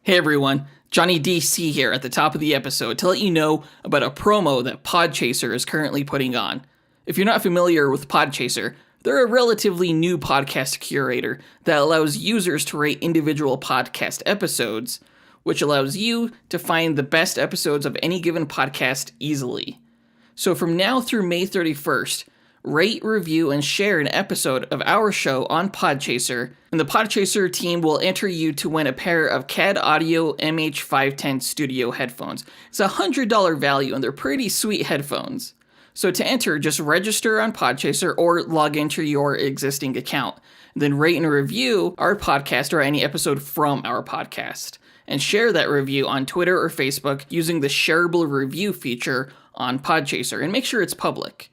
Hey everyone, Johnny DC here at the top of the episode to let you know about a promo that Podchaser is currently putting on. If you're not familiar with Podchaser, they're a relatively new podcast curator that allows users to rate individual podcast episodes, which allows you to find the best episodes of any given podcast easily. So from now through May 31st, rate, review, and share an episode of our show on Podchaser, and the Podchaser team will enter you to win a pair of CAD Audio MH510 Studio headphones. It's a $100 value, and they're pretty sweet headphones. So to enter, just register on Podchaser or log into your existing account. Then rate and review our podcast or any episode from our podcast. And share that review on Twitter or Facebook using the shareable review feature on Podchaser, and make sure it's public.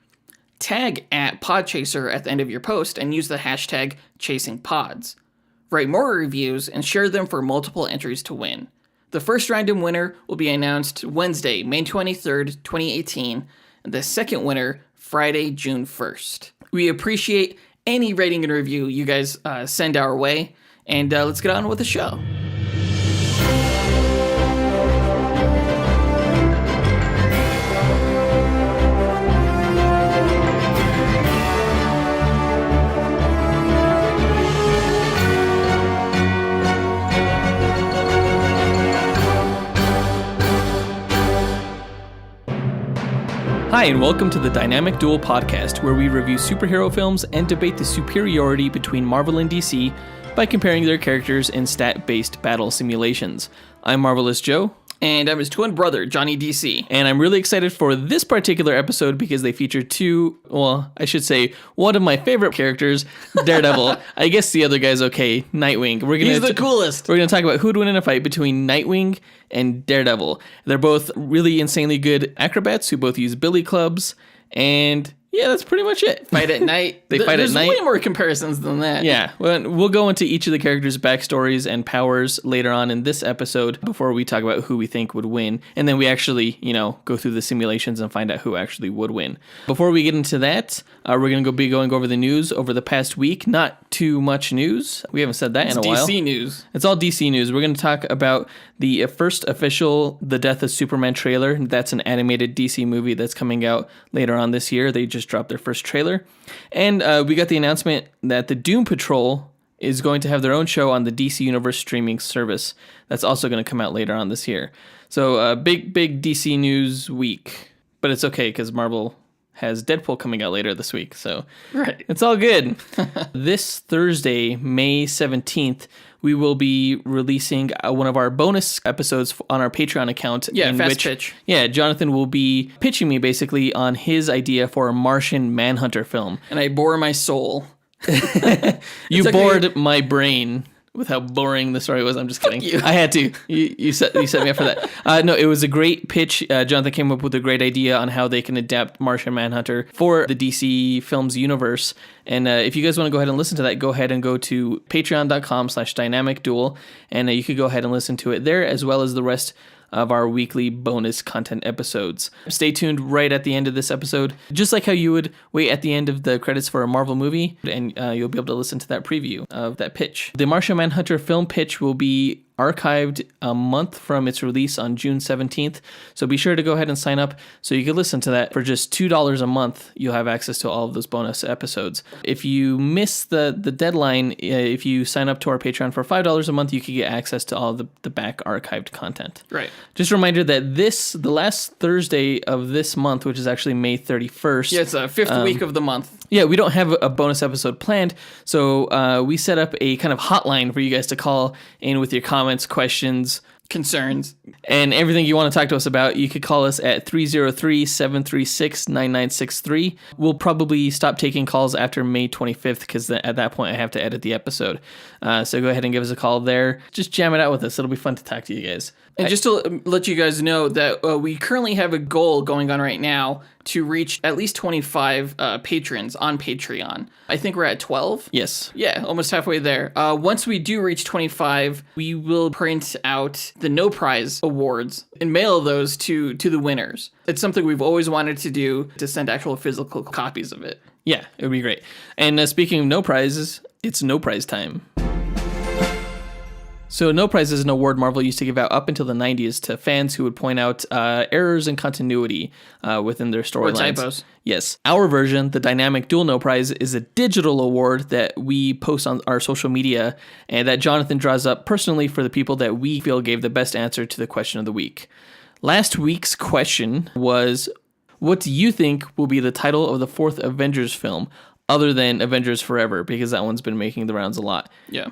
Tag at Podchaser at the end of your post and use the hashtag #ChasingPods. Write more reviews and share them for multiple entries to win. The first random winner will be announced Wednesday, May 23rd, 2018, and the second winner, Friday, June 1st. We appreciate any rating and review you guys send our way, and let's get on with the show. Hi, and welcome to the Dynamic Duel podcast, where we review superhero films and debate the superiority between Marvel and DC by comparing their characters in stat-based battle simulations. I'm Marvelous Joe. And I'm his twin brother, Johnny DC. And I'm really excited for this particular episode because they feature one of my favorite characters, Daredevil. I guess the other guy's okay, Nightwing. He's the coolest. We're going to talk about who'd win in a fight between Nightwing and Daredevil. They're both really insanely good acrobats who both use billy clubs, and yeah, that's pretty much it. Fight at night. Fight at night. There's way more comparisons than that. Yeah, we'll go into each of the characters' backstories and powers later on in this episode before we talk about who we think would win. And then we actually, go through the simulations and find out who actually would win. Before we get into that, we're going to be going over the news over the past week. Not too much news. We haven't said that in a while. It's DC news. It's all DC news. We're going to talk about the first official The Death of Superman trailer. That's an animated DC movie that's coming out later on this year. They just dropped their first trailer. And we got the announcement that the Doom Patrol is going to have their own show on the DC Universe streaming service. That's also going to come out later on this year. So big DC news week. But it's okay because Marvel has Deadpool coming out later this week. So right. It's all good. This Thursday, May 17th, we will be releasing one of our bonus episodes on our Patreon account. Yeah, pitch. Yeah, Jonathan will be pitching me basically on his idea for a Martian Manhunter film. And I bore my soul. You bored my brain with how boring the story was. I'm just kidding. I had to. You set me up for that. No, it was a great pitch. Jonathan came up with a great idea on how they can adapt Martian Manhunter for the DC Films universe. And if you guys want to go ahead and listen to that, go ahead and go to patreon.com/dynamicduel, and you could go ahead and listen to it there, as well as the rest of our weekly bonus content episodes. Stay tuned right at the end of this episode, just like how you would wait at the end of the credits for a Marvel movie, and you'll be able to listen to that preview of that pitch. The Martian Manhunter film pitch will be archived a month from its release on June 17th. So be sure to go ahead and sign up so you can listen to that. For just $2 a month, you'll have access to all of those bonus episodes. If you miss the deadline, if you sign up to our Patreon for $5 a month, you can get access to all the back archived content. Right. Just a reminder that the last Thursday of this month, which is actually May 31st. Yeah, it's the fifth week of the month. Yeah, we don't have a bonus episode planned, so we set up a kind of hotline for you guys to call in with your comments, questions, concerns, and everything you want to talk to us about. You could call us at 303-736-9963. We'll probably stop taking calls after May 25th because at that point I have to edit the episode. So go ahead and give us a call there. Just jam it out with us. It'll be fun to talk to you guys. And just to let you guys know that we currently have a goal going on right now to reach at least 25 patrons on Patreon. I think we're at 12. Yes. Yeah, almost halfway there. Once we do reach 25, we will print out the No Prize awards and mail those to the winners. It's something we've always wanted to do, to send actual physical copies of it. Yeah, it would be great. And speaking of no prizes, it's no prize time. So No Prize is an award Marvel used to give out up until the 90s to fans who would point out errors in continuity within their storylines. Or typos. Yes. Our version, the dynamic Duel No Prize, is a digital award that we post on our social media and that Jonathan draws up personally for the people that we feel gave the best answer to the question of the week. Last week's question was, what do you think will be the title of the fourth Avengers film other than Avengers Forever? Because that one's been making the rounds a lot. Yeah.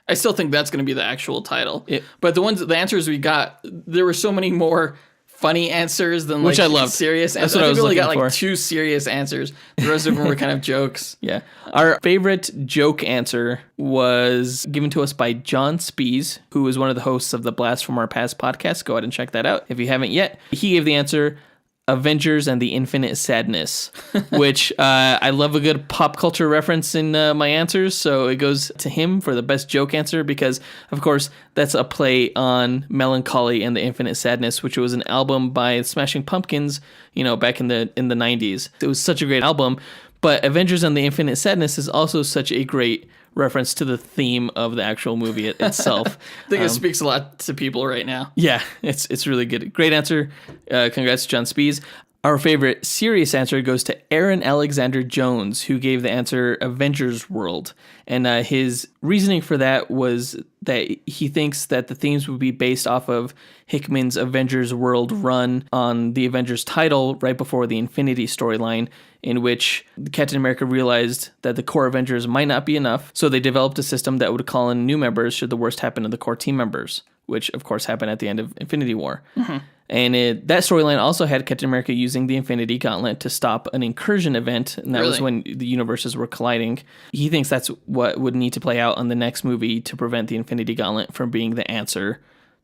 I still think that's going to be the actual title. But the answers we got, there were so many more funny answers than which I loved. Serious answers. That's what I was only looking got for. 2 serious answers. The rest of them were kind of jokes. Yeah. Our favorite joke answer was given to us by John ShDEsI, who is one of the hosts of the Blast from Our Past podcast. Go ahead and check that out if you haven't yet. He gave the answer, Avengers and the Infinite Sadness, which I love a good pop culture reference in my answers, so it goes to him for the best joke answer because, of course, that's a play on Melancholy and the Infinite Sadness, which was an album by Smashing Pumpkins, back in the 90s. It was such a great album, but Avengers and the Infinite Sadness is also such a great reference to the theme of the actual movie itself. I think it speaks a lot to people right now. Yeah, it's really good. Great answer. Congrats, John ShDEsI. Our favorite serious answer goes to Aaron Alexander Jones, who gave the answer Avengers World. And his reasoning for that was that he thinks that the themes would be based off of Hickman's Avengers World run on the Avengers title right before the Infinity storyline, in which Captain America realized that the core Avengers might not be enough, so they developed a system that would call in new members should the worst happen to the core team members, which of course happened at the end of Infinity War. Mm-hmm. And that storyline also had Captain America using the Infinity Gauntlet to stop an incursion event, and that was when the universes were colliding. He thinks that's what would need to play out on the next movie to prevent the Infinity Gauntlet from being the answer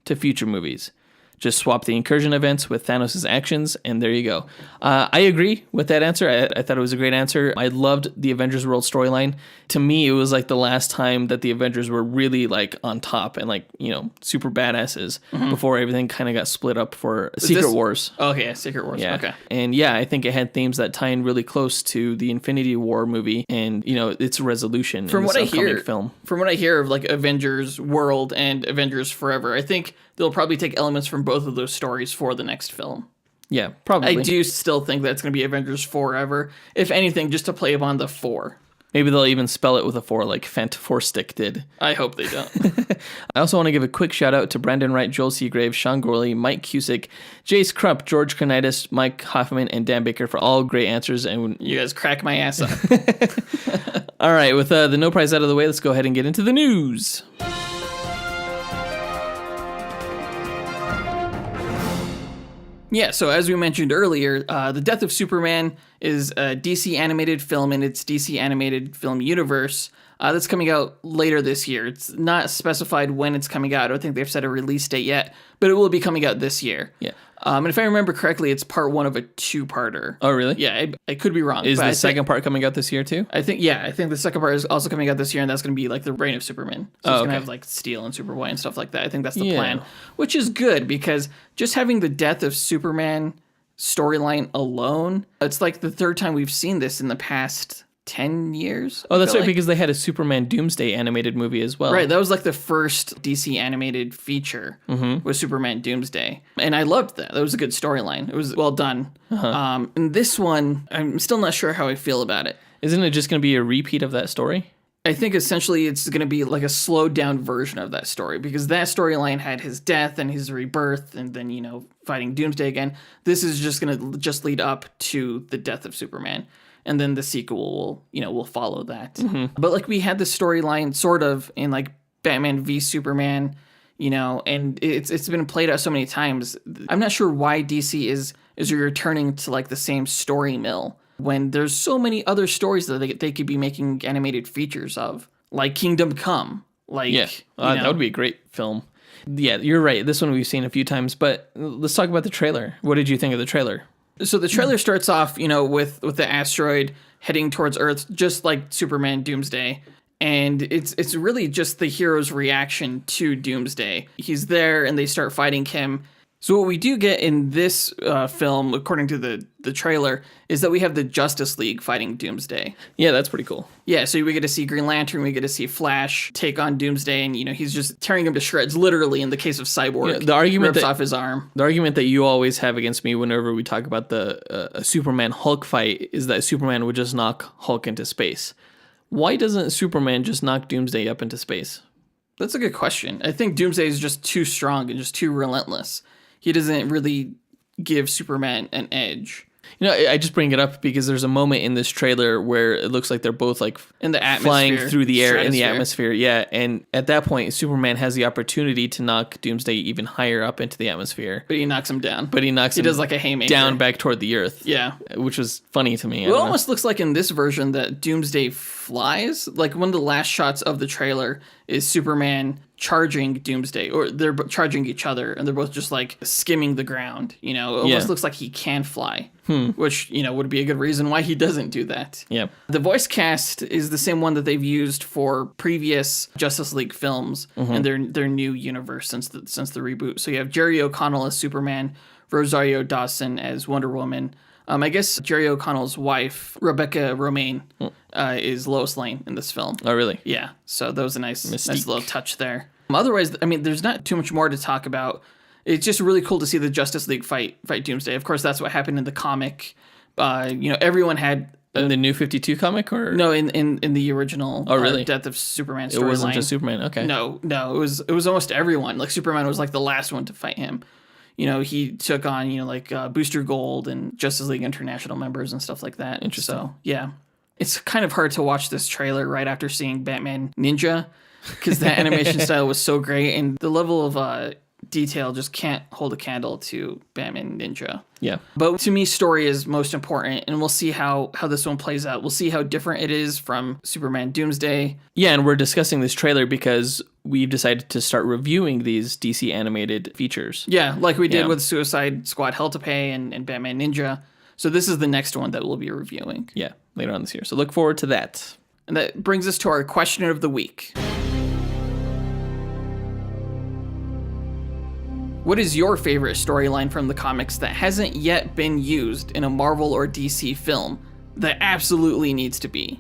to future movies. Just swap the incursion events with Thanos' actions, and there you go. I agree with that answer. I thought it was a great answer. I loved the Avengers World storyline. To me, it was like the last time that the Avengers were really like on top and like, super badasses before everything kind of got split up for Secret Wars. Okay, Secret Wars. Yeah. Okay. And yeah, I think it had themes that tie in really close to the Infinity War movie and, its resolution in this upcoming film. From what I hear of like Avengers World and Avengers Forever, I think they'll probably take elements from both of those stories for the next film. Yeah, probably. I do still think that it's going to be Avengers Forever. If anything, just to play upon the 4. Maybe they'll even spell it with a 4 like Fent Forstick did. I hope they don't. I also want to give a quick shout out to Brandon Wright, Joel Seagrave, Sean Gorley, Mike Cusick, Jace Crump, George Kornitis, Mike Hoffman, and Dan Baker for all great answers. And you guys crack my ass up. All right, with the No Prize out of the way, let's go ahead and get into the news. Yeah, so as we mentioned earlier, The Death of Superman is a DC animated film in its DC animated film universe that's coming out later this year. It's not specified when it's coming out. I don't think they've set a release date yet, but it will be coming out this year. Yeah. And if I remember correctly, it's part 1 of a 2-parter. Oh, really? Yeah, I could be wrong. Is the second part coming out this year too? I think the second part is also coming out this year, and that's going to be like the Reign of Superman. So it's going to have like Steel and Superboy and stuff like that. I think that's the plan, which is good because just having the Death of Superman storyline alone, it's like the 3rd time we've seen this in the past 10 years. Oh, that's right, because they had a Superman Doomsday animated movie as well. Right, that was like the first DC animated feature was Superman Doomsday. And I loved that. That was a good storyline. It was well done. And this one, I'm still not sure how I feel about it. Isn't it just going to be a repeat of that story? I think essentially it's going to be like a slowed down version of that story because that storyline had his death and his rebirth and then, fighting Doomsday again. This is just going to just lead up to the death of Superman. And then the sequel will follow that. But like we had the storyline sort of in like Batman v Superman, and it's been played out so many times. I'm not sure why DC is returning to like the same story mill when there's so many other stories that they could be making animated features of, like Kingdom Come. Like that would be a great film. Yeah, you're right. This one we've seen a few times, but let's talk about the trailer. What did you think of the trailer? So the trailer starts off, with the asteroid heading towards Earth, just like Superman Doomsday. And it's really just the hero's reaction to Doomsday. He's there and they start fighting him. So what we do get in this film, according to the trailer, is that we have the Justice League fighting Doomsday. Yeah, that's pretty cool. Yeah, so we get to see Green Lantern, we get to see Flash take on Doomsday, and he's just tearing him to shreds, literally in the case of Cyborg. The argument rips off his arm. The argument that you always have against me whenever we talk about the Superman Hulk fight is that Superman would just knock Hulk into space. Why doesn't Superman just knock Doomsday up into space? That's a good question. I think Doomsday is just too strong and just too relentless. He doesn't really give Superman an edge. I just bring it up because there's a moment in this trailer where it looks like they're both like in the atmosphere, flying through the air in the atmosphere. Yeah, and at that point, Superman has the opportunity to knock Doomsday even higher up into the atmosphere. But he knocks him down. He does like a haymaker. Down back toward the Earth. Yeah. Which was funny to me. It almost looks like in this version that Doomsday flies. Like one of the last shots of the trailer is Superman charging Doomsday, or they're charging each other, and they're both just like skimming the ground. It almost looks like he can fly, which would be a good reason why he doesn't do that. Yeah. The voice cast is the same one that they've used for previous Justice League films and their new universe since the reboot. So you have Jerry O'Connell as Superman, Rosario Dawson as Wonder Woman. I guess Jerry O'Connell's wife, Rebecca Romaine, is Lois Lane in this film. Oh, really? Yeah. So that was a nice little touch there. Otherwise, there's not too much more to talk about. It's just really cool to see the Justice League fight Doomsday. Of course, that's what happened in the comic. Everyone had... in the New 52 comic, or no, in the original really? Death of Superman storyline. It wasn't just Superman, okay. No, it was almost everyone. Like Superman was like the last one to fight him. He took on, Booster Gold and Justice League International members and stuff like that. Interesting. So, yeah. It's kind of hard to watch this trailer right after seeing Batman Ninja, because that animation style was so great, and the level of detail just can't hold a candle to Batman Ninja. Yeah. But to me, story is most important, and we'll see how this one plays out. We'll see how different it is from Superman Doomsday. Yeah, and we're discussing this trailer because we've decided to start reviewing these DC animated features. Yeah, like we did with Suicide Squad Hell to Pay and Batman Ninja. So this is the next one that we'll be reviewing. Yeah, later on this year. So look forward to that. And that brings us to our question of the week. What is your favorite storyline from the comics that hasn't yet been used in a Marvel or DC film that absolutely needs to be?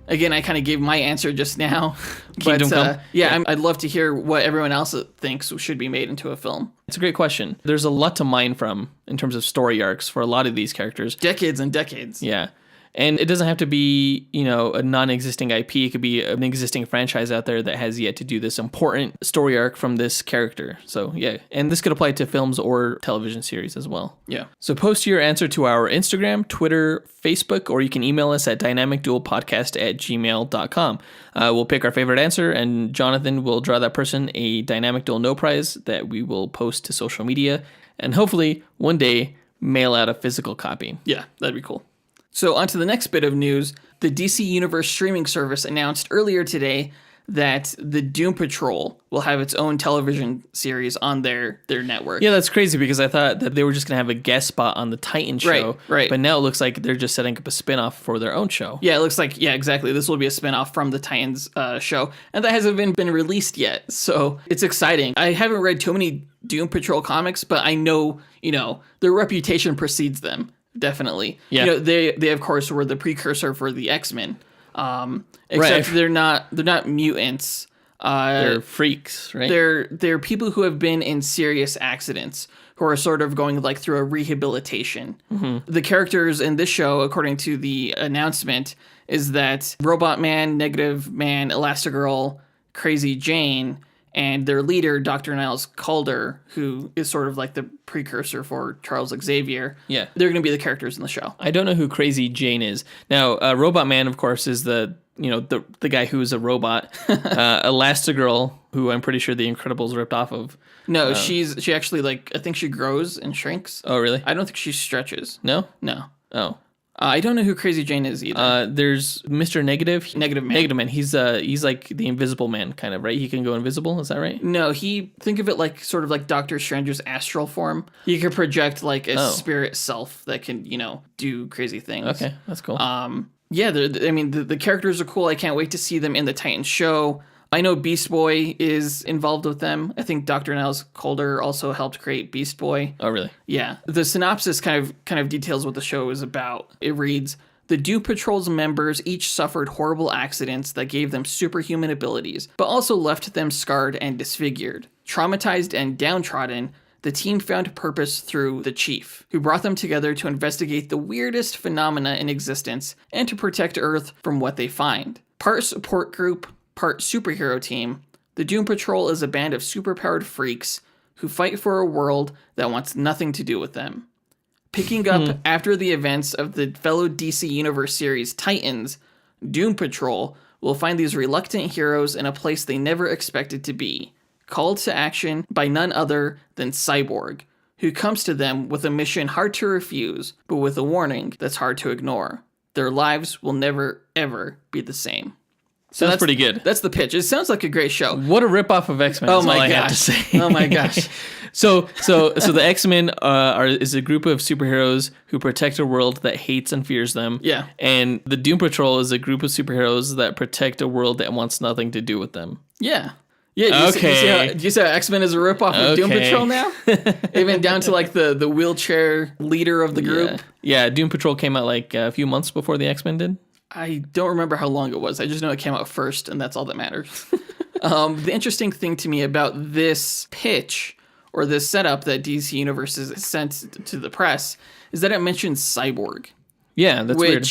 Again, I kind of gave my answer just now. But I'd love to hear what everyone else thinks should be made into a film. It's a great question. There's a lot to mine from in terms of story arcs for a lot of these characters. Decades and decades. Yeah. And it doesn't have to be, a non-existing IP. It could be an existing franchise out there that has yet to do this important story arc from this character. So, yeah. And this could apply to films or television series as well. Yeah. So post your answer to our Instagram, Twitter, Facebook, or you can email us at dynamicduelpodcast@gmail.com. We'll pick our favorite answer, and Jonathan will draw that person a Dynamic Duel No Prize that we will post to social media, and hopefully one day mail out a physical copy. Yeah, that'd be cool. So on to the next bit of news. The DC Universe streaming service announced earlier today that the Doom Patrol will have its own television series on their network. Yeah, that's crazy because I thought that they were just going to have a guest spot on the Titan show. Right. But now it looks like they're just setting up a spinoff for their own show. Yeah, it looks like, exactly. This will be a spinoff from the Titans show. And that hasn't been released yet. So it's exciting. I haven't read too many Doom Patrol comics, but I know, their reputation precedes them. Definitely. Yeah. They of course were the precursor for the X-Men. Except they're not mutants. They're freaks, right? They're people who have been in serious accidents who are sort of going like through a rehabilitation. Mm-hmm. The characters in this show, according to the announcement, is that Robot Man, Negative Man, Elastigirl, Crazy Jane, and their leader, Dr. Niles Calder, who is sort of like the precursor for Charles Xavier. Yeah. They're going to be the characters in the show. I don't know who Crazy Jane is. Now, Robot Man, of course, is the guy who's a robot. Elastigirl, who I'm pretty sure the Incredibles ripped off of. No, she actually, I think she grows and shrinks. Oh, really? I don't think she stretches. No? No. Oh. I don't know who Crazy Jane is either. There's Mr. Negative. Negative Man. Negative Man. He's like the Invisible Man, kind of, right? He can go invisible. Is that right? No, think of it like sort of like Doctor Strange's astral form. He could project like a spirit self that can, do crazy things. Okay, that's cool. Yeah, the characters are cool. I can't wait to see them in the Titans show. I know Beast Boy is involved with them. I think Dr. Niles Calder also helped create Beast Boy. Oh, really? Yeah. The synopsis kind of details what the show is about. It reads, the Doom Patrol's members each suffered horrible accidents that gave them superhuman abilities, but also left them scarred and disfigured. Traumatized and downtrodden, the team found purpose through the Chief, who brought them together to investigate the weirdest phenomena in existence and to protect Earth from what they find. Part support group, part superhero team, the Doom Patrol is a band of superpowered freaks who fight for a world that wants nothing to do with them. Picking up after the events of the fellow DC Universe series Titans, Doom Patrol will find these reluctant heroes in a place they never expected to be, called to action by none other than Cyborg, who comes to them with a mission hard to refuse, but with a warning that's hard to ignore. Their lives will never, ever be the same. So that's pretty good. That's the pitch. It sounds like a great show. What a ripoff of X-Men. Oh is my all I gosh. have to say. Oh my gosh. So the X-Men is a group of superheroes who protect a world that hates and fears them. Yeah. And the Doom Patrol is a group of superheroes that protect a world that wants nothing to do with them. Yeah. Yeah. Okay. Do you see how X-Men is a ripoff of Doom Patrol now? Even down to like the wheelchair leader of the group. Yeah. Doom Patrol came out like a few months before the X-Men did. I don't remember how long it was. I just know it came out first, and that's all that matters. The interesting thing to me about this pitch or this setup that DC Universe has sent to the press is that it mentions Cyborg. Yeah, that's weird.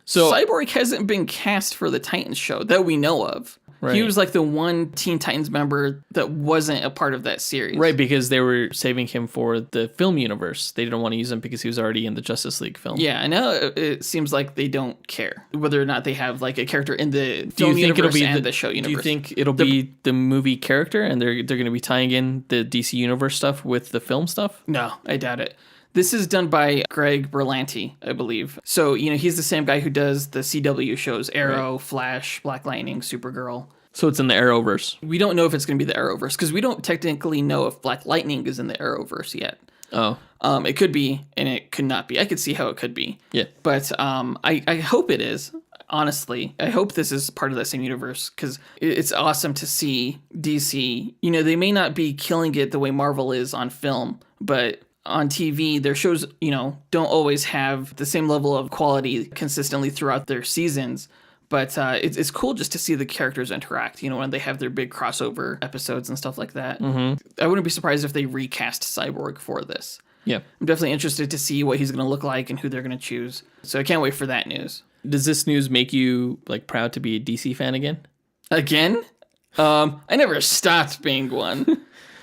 So Cyborg hasn't been cast for the Titans show that we know of. Right. He was like the one Teen Titans member that wasn't a part of that series. Right, because they were saving him for the film universe. They didn't want to use him because he was already in the Justice League film. Yeah, I know it seems like they don't care whether or not they have like a character in the film universe and the show universe. Do you think it'll be the movie character and they're going to be tying in the DC Universe stuff with the film stuff? No, I doubt it. This is done by Greg Berlanti, I believe. So, he's the same guy who does the CW shows, Arrow, right. Flash, Black Lightning, Supergirl. So it's in the Arrowverse. We don't know if it's going to be the Arrowverse because we don't technically know if Black Lightning is in the Arrowverse yet. Oh. It could be and it could not be. I could see how it could be. Yeah. But I hope it is. Honestly, I hope this is part of that same universe because it's awesome to see DC. They may not be killing it the way Marvel is on film, but on TV, their shows, don't always have the same level of quality consistently throughout their seasons. But it's cool just to see the characters interact, when they have their big crossover episodes and stuff like that. Mm-hmm. I wouldn't be surprised if they recast Cyborg for this. Yeah. I'm definitely interested to see what he's going to look like and who they're going to choose. So I can't wait for that news. Does this news make you proud to be a DC fan again? Again? I never stopped being one.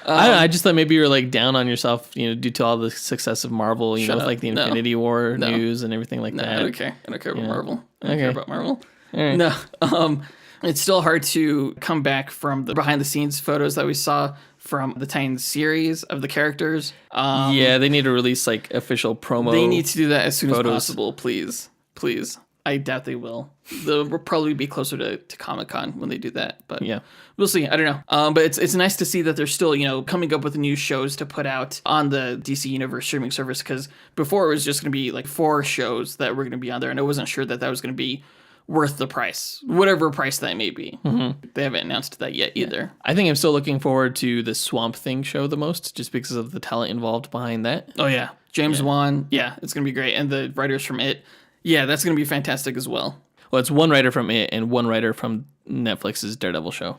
I don't know, I just thought maybe you were down on yourself, due to all the success of Marvel, with the Infinity War news and everything like that. I don't care. I don't care about Marvel. I don't care about Marvel. Right. No, it's still hard to come back from the behind-the-scenes photos that we saw from the Titans series of the characters. Yeah, they need to release official promo. They need to do that as soon as possible, please. Please. I doubt they will. They'll probably be closer to Comic-Con when they do that, but yeah, we'll see. I don't know. But it's nice to see that they're still, coming up with new shows to put out on the DC Universe streaming service because before it was just going to be 4 shows that were going to be on there, and I wasn't sure that was going to be worth the price, whatever price that may be. Mm-hmm. They haven't announced that yet either. I think I'm still looking forward to the Swamp Thing show the most, just because of the talent involved behind that. Oh, yeah. James Wan. Yeah, it's going to be great. And the writers from It. Yeah, that's going to be fantastic as well. Well, it's one writer from It and one writer from Netflix's Daredevil show.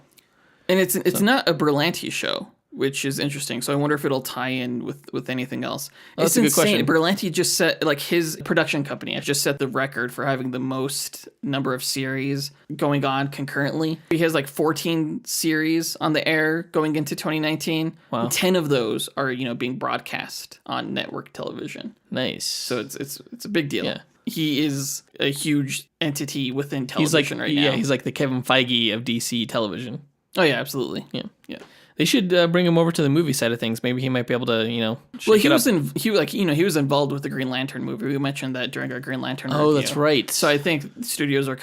And it's not a Berlanti show, which is interesting. So I wonder if it'll tie in with anything else. That's a good question. Berlanti just set, his production company has just set the record for having the most number of series going on concurrently. He has 14 series on the air going into 2019. Wow. 10 of those are, being broadcast on network television. Nice. So it's a big deal. Yeah. He is a huge entity within television right now. Yeah, he's the Kevin Feige of DC television. Oh, yeah, absolutely. Yeah. They should bring him over to the movie side of things. Maybe he might be able to, Well, he was involved with the Green Lantern movie. We mentioned that during our Green Lantern review. Oh, that's right. So I think studios are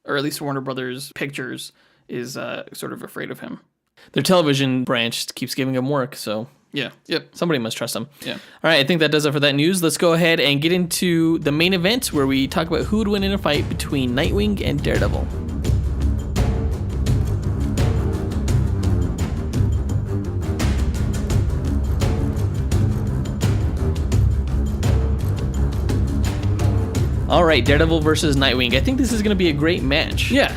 or at least Warner Brothers Pictures is sort of afraid of him. Their television branch keeps giving him work, so yeah, yep. Somebody must trust him. Yeah. All right, I think that does it for that news. Let's go ahead and get into the main event where we talk about who would win in a fight between Nightwing and Daredevil. All right, Daredevil versus Nightwing. I think this is going to be a great match. Yeah.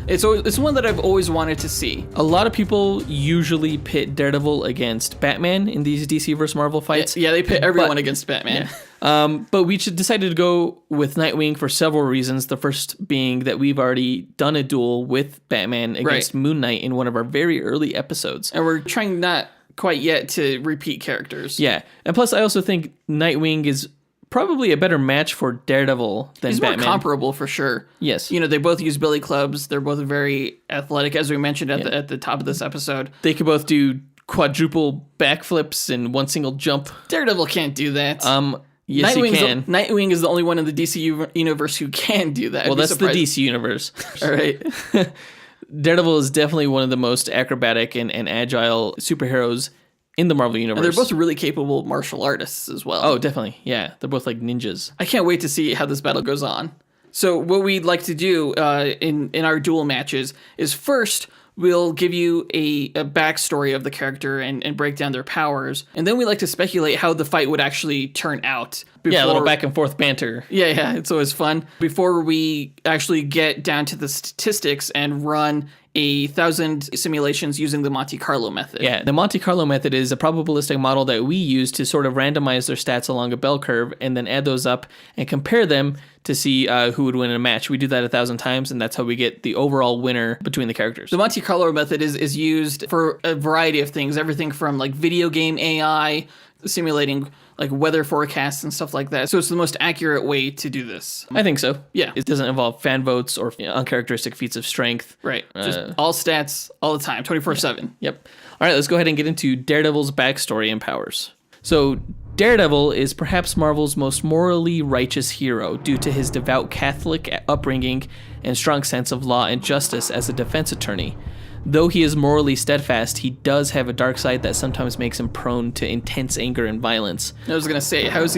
It's one that I've always wanted to see. A lot of people usually pit Daredevil against Batman in these DC versus Marvel fights. Yeah, they pit everyone against Batman. Yeah. But we decided to go with Nightwing for several reasons. The first being that we've already done a duel with Batman against Moon Knight in one of our very early episodes. And we're trying not quite yet to repeat characters. Yeah. And plus, I also think Nightwing is probably a better match for Daredevil than He's Batman. More comparable for sure. Yes. You know, they both use billy clubs. They're both very athletic, as we mentioned at the top of this episode. They could both do quadruple backflips in one single jump. Daredevil can't do that. Yes, he can. Nightwing is the only one in the DC universe who can do that. Well, that's the DC universe. All right. Daredevil is definitely one of the most acrobatic and agile superheroes in the Marvel Universe. And they're both really capable martial artists as well. Oh, definitely. Yeah, they're both like ninjas. I can't wait to see how this battle goes on. So what we'd like to do in our duel matches is first we'll give you a backstory of the character and break down their powers. And then we like to speculate how the fight would actually turn out. Yeah, a little back and forth banter. Yeah, it's always fun. Before we actually get down to the statistics and run 1,000 simulations using the Monte Carlo method. Yeah, the Monte Carlo method is a probabilistic model that we use to sort of randomize their stats along a bell curve and then add those up and compare them to see who would win in a match. We do that 1,000 times, and that's how we get the overall winner between the characters. The Monte Carlo method is used for a variety of things, everything from like video game AI, simulating like weather forecasts and stuff like that. So it's the most accurate way to do this. I think so. Yeah. It doesn't involve fan votes or uncharacteristic feats of strength. Right. Just all stats all the time, 24/7. Yep. All right, let's go ahead and get into Daredevil's backstory and powers. So Daredevil is perhaps Marvel's most morally righteous hero due to his devout Catholic upbringing and strong sense of law and justice as a defense attorney. Though he is morally steadfast, he does have a dark side that sometimes makes him prone to intense anger and violence. I was going to say, how is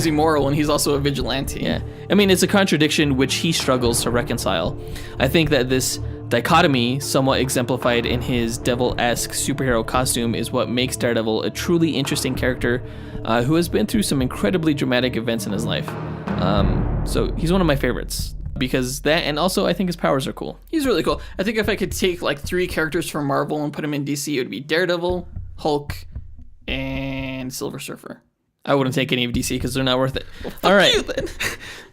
he moral when he's also a vigilante? Yeah. I mean, it's a contradiction which he struggles to reconcile. I think that this dichotomy, somewhat exemplified in his devil-esque superhero costume, is what makes Daredevil a truly interesting character who has been through some incredibly dramatic events in his life. So he's one of my favorites. Because that, and also I think his powers are cool. He's really cool. I think if I could take like 3 characters from Marvel and put them in DC, it would be Daredevil, Hulk, and Silver Surfer. I wouldn't take any of DC because they're not worth it. Well, all right.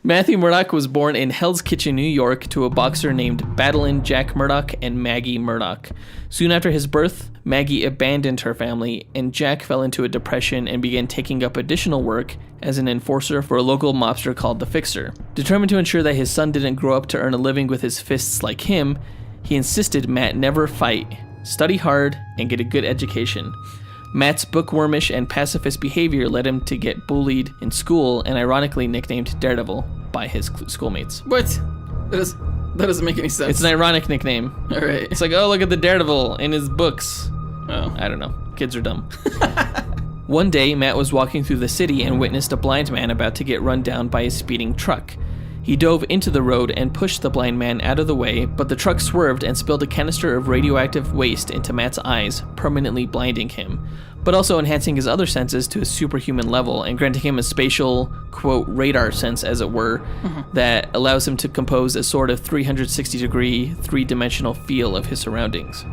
Matthew Murdock was born in Hell's Kitchen, New York, to a boxer named Battlein Jack Murdock and Maggie Murdock. Soon after his birth, Maggie abandoned her family, and Jack fell into a depression and began taking up additional work as an enforcer for a local mobster called the Fixer. Determined to ensure that his son didn't grow up to earn a living with his fists like him, he insisted Matt never fight, study hard, and get a good education. Matt's bookwormish and pacifist behavior led him to get bullied in school and ironically nicknamed Daredevil by his schoolmates. What? That doesn't make any sense. It's an ironic nickname. All right. It's like, oh, look at the Daredevil in his books. Oh. I don't know. Kids are dumb. One day, Matt was walking through the city and witnessed a blind man about to get run down by a speeding truck. He dove into the road and pushed the blind man out of the way, but the truck swerved and spilled a canister of radioactive waste into Matt's eyes, permanently blinding him, but also enhancing his other senses to a superhuman level and granting him a spatial, quote, radar sense, as it were, that allows him to compose a sort of 360-degree, three-dimensional feel of his surroundings.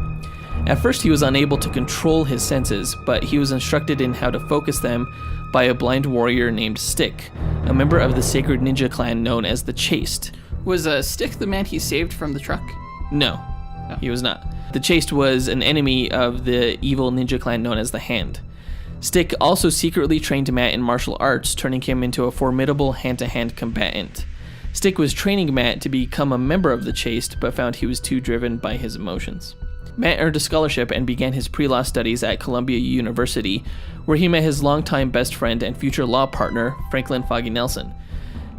At first, he was unable to control his senses, but he was instructed in how to focus them by a blind warrior named Stick, a member of the sacred ninja clan known as the Chaste. Was Stick the man he saved from the truck? No, he was not. The Chaste was an enemy of the evil ninja clan known as the Hand. Stick also secretly trained Matt in martial arts, turning him into a formidable hand-to-hand combatant. Stick was training Matt to become a member of the Chaste, but found he was too driven by his emotions. Matt earned a scholarship and began his pre-law studies at Columbia University, where he met his longtime best friend and future law partner, Franklin Foggy Nelson.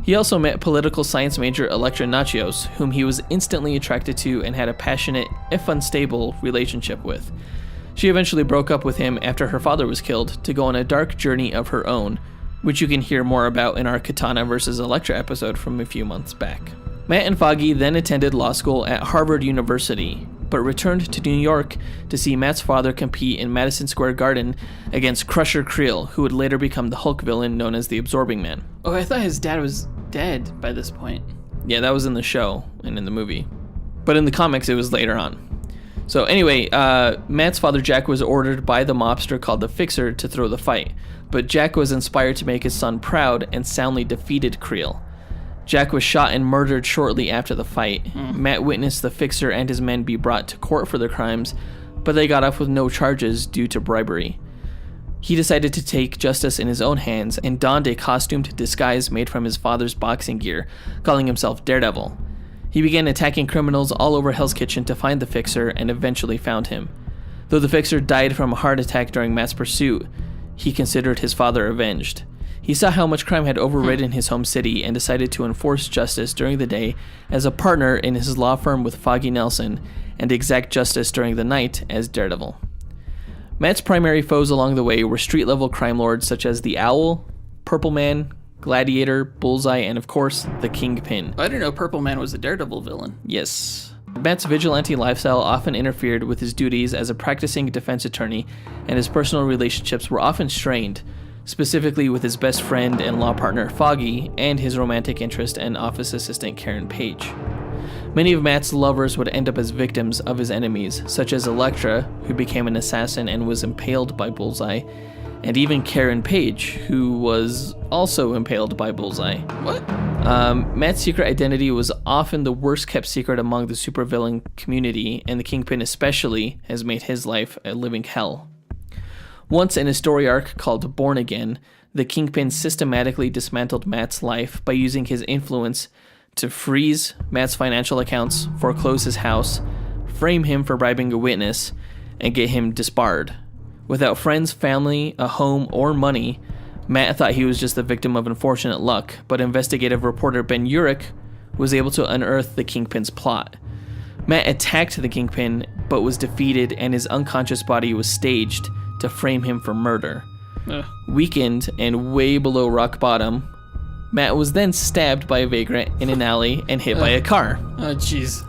He also met political science major Electra Nachios, whom he was instantly attracted to and had a passionate, if unstable, relationship with. She eventually broke up with him after her father was killed to go on a dark journey of her own, which you can hear more about in our Katana vs. Electra episode from a few months back. Matt and Foggy then attended law school at Harvard University, but returned to New York to see Matt's father compete in Madison Square Garden against Crusher Creel, who would later become the Hulk villain known as the Absorbing Man. Oh, I thought his dad was dead by this point. Yeah, that was in the show and in the movie. But in the comics, it was later on. So anyway, Matt's father, Jack, was ordered by the mobster called the Fixer to throw the fight. But Jack was inspired to make his son proud and soundly defeated Creel. Jack was shot and murdered shortly after the fight. Matt witnessed the Fixer and his men be brought to court for their crimes, but they got off with no charges due to bribery. He decided to take justice in his own hands and donned a costumed disguise made from his father's boxing gear, calling himself Daredevil. He began attacking criminals all over Hell's Kitchen to find the Fixer and eventually found him. Though the Fixer died from a heart attack during Matt's pursuit, he considered his father avenged. He saw how much crime had overridden his home city and decided to enforce justice during the day as a partner in his law firm with Foggy Nelson and exact justice during the night as Daredevil. Matt's primary foes along the way were street-level crime lords such as the Owl, Purple Man, Gladiator, Bullseye, and of course, the Kingpin. I didn't know Purple Man was a Daredevil villain. Yes. Matt's vigilante lifestyle often interfered with his duties as a practicing defense attorney, and his personal relationships were often strained, specifically with his best friend and law partner Foggy and his romantic interest and office assistant Karen Page. Many of Matt's lovers would end up as victims of his enemies, such as Elektra, who became an assassin and was impaled by Bullseye, and even Karen Page, who was also impaled by Bullseye. What? Matt's secret identity was often the worst kept secret among the supervillain community, and the Kingpin especially has made his life a living hell. Once in a story arc called Born Again, the Kingpin systematically dismantled Matt's life by using his influence to freeze Matt's financial accounts, foreclose his house, frame him for bribing a witness, and get him disbarred. Without friends, family, a home, or money, Matt thought he was just the victim of unfortunate luck, but investigative reporter Ben Urich was able to unearth the Kingpin's plot. Matt attacked the Kingpin, but was defeated, and his unconscious body was staged to frame him for murder. Weakened and way below rock bottom, Matt was then stabbed by a vagrant in an alley and hit by a car. Oh, jeez.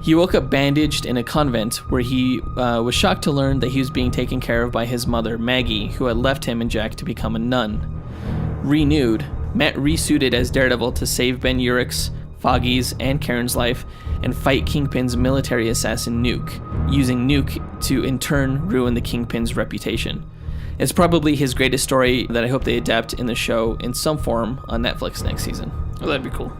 He woke up bandaged in a convent where he was shocked to learn that he was being taken care of by his mother, Maggie, who had left him and Jack to become a nun. Renewed, Matt resuited as Daredevil to save Ben Urich's, Foggy's, and Karen's life and fight Kingpin's military assassin Nuke, using Nuke to in turn ruin the Kingpin's reputation. It's probably his greatest story that I hope they adapt in the show in some form on Netflix next season. Oh, that'd be cool.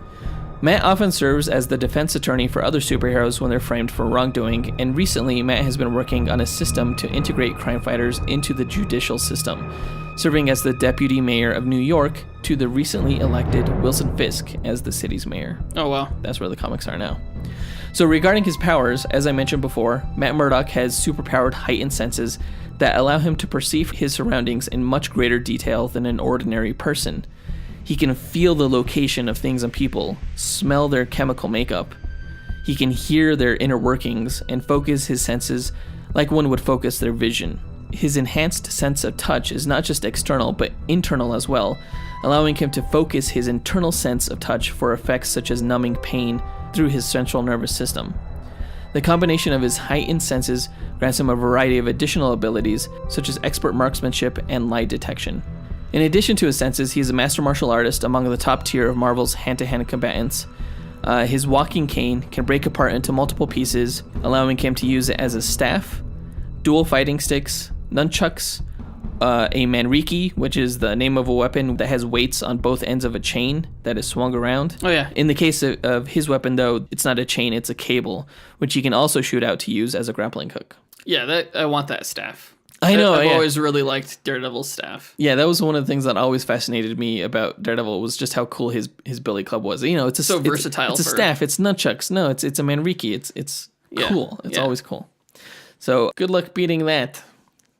Matt often serves as the defense attorney for other superheroes when they're framed for wrongdoing, and recently Matt has been working on a system to integrate crime fighters into the judicial system, serving as the deputy mayor of New York to the recently elected Wilson Fisk as the city's mayor. Oh, wow. That's where the comics are now. So regarding his powers, as I mentioned before, Matt Murdock has superpowered heightened senses that allow him to perceive his surroundings in much greater detail than an ordinary person. He can feel the location of things and people, smell their chemical makeup. He can hear their inner workings and focus his senses like one would focus their vision. His enhanced sense of touch is not just external but internal as well, allowing him to focus his internal sense of touch for effects such as numbing pain through his central nervous system. The combination of his heightened senses grants him a variety of additional abilities, such as expert marksmanship and lie detection. In addition to his senses, he is a master martial artist among the top tier of Marvel's hand-to-hand combatants. His walking cane can break apart into multiple pieces, allowing him to use it as a staff, dual fighting sticks, nunchucks, a manriki, which is the name of a weapon that has weights on both ends of a chain that is swung around. Oh, yeah. In the case of his weapon, though, it's not a chain, it's a cable, which he can also shoot out to use as a grappling hook. Yeah, I want that staff. I know, I've yeah. always really liked Daredevil's staff. Yeah, that was one of the things that always fascinated me about Daredevil was just how cool his billy club was. You know, it's so versatile. It's a staff. It's nunchucks. No, it's a manriki. It's cool. It's always cool. So good luck beating that.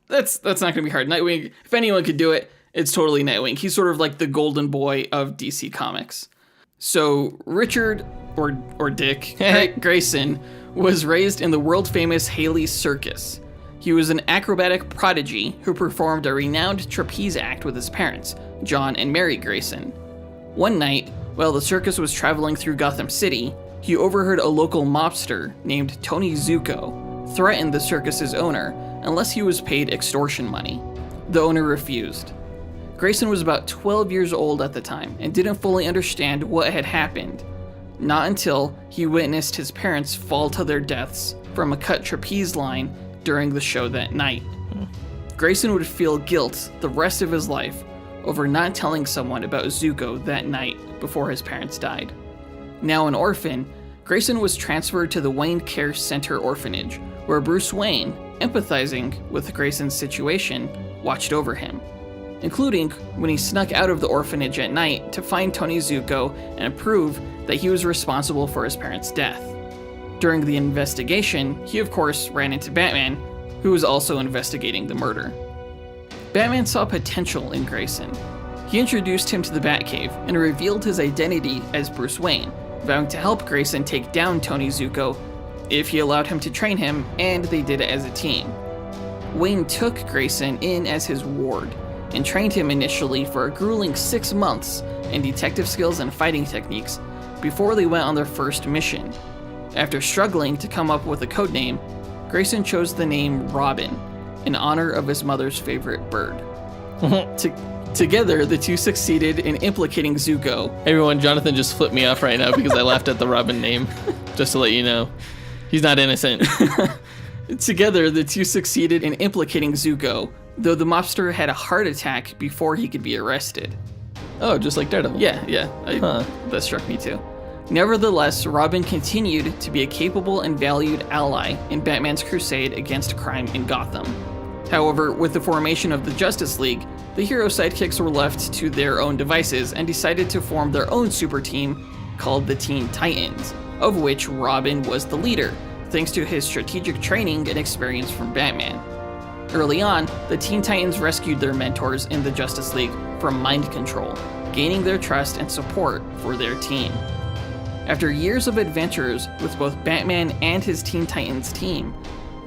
That's not going to be hard. Nightwing, if anyone could do it, it's totally Nightwing. He's sort of like the golden boy of DC Comics. So Richard, or Dick, Grayson, was raised in the world-famous Haley's Circus. He was an acrobatic prodigy who performed a renowned trapeze act with his parents, John and Mary Grayson. One night, while the circus was traveling through Gotham City, he overheard a local mobster named Tony Zuko threaten the circus's owner unless he was paid extortion money. The owner refused. Grayson was about 12 years old at the time and didn't fully understand what had happened. Not until he witnessed his parents fall to their deaths from a cut trapeze line during the show that night. Grayson would feel guilt the rest of his life over not telling someone about Zuko that night before his parents died. Now an orphan, Grayson was transferred to the Wayne Care Center orphanage, where Bruce Wayne, empathizing with Grayson's situation, watched over him, including when he snuck out of the orphanage at night to find Tony Zuko and prove that he was responsible for his parents' death. During the investigation, he of course ran into Batman, who was also investigating the murder. Batman saw potential in Grayson. He introduced him to the Batcave and revealed his identity as Bruce Wayne, vowing to help Grayson take down Tony Zuko if he allowed him to train him, and they did it as a team. Wayne took Grayson in as his ward and trained him initially for a grueling 6 months in detective skills and fighting techniques before they went on their first mission. After struggling to come up with a codename, Grayson chose the name Robin in honor of his mother's favorite bird. Together, the two succeeded in implicating Zuko. Everyone, Jonathan just flipped me off right now because I laughed at the Robin name, just to let you know. He's not innocent. Together, the two succeeded in implicating Zuko, though the mobster had a heart attack before he could be arrested. Oh, just like Daredevil. Yeah. That struck me too. Nevertheless, Robin continued to be a capable and valued ally in Batman's crusade against crime in Gotham. However, with the formation of the Justice League, the hero sidekicks were left to their own devices and decided to form their own super team called the Teen Titans, of which Robin was the leader, thanks to his strategic training and experience from Batman. Early on, the Teen Titans rescued their mentors in the Justice League from mind control, gaining their trust and support for their team. After years of adventures with both Batman and his Teen Titans team,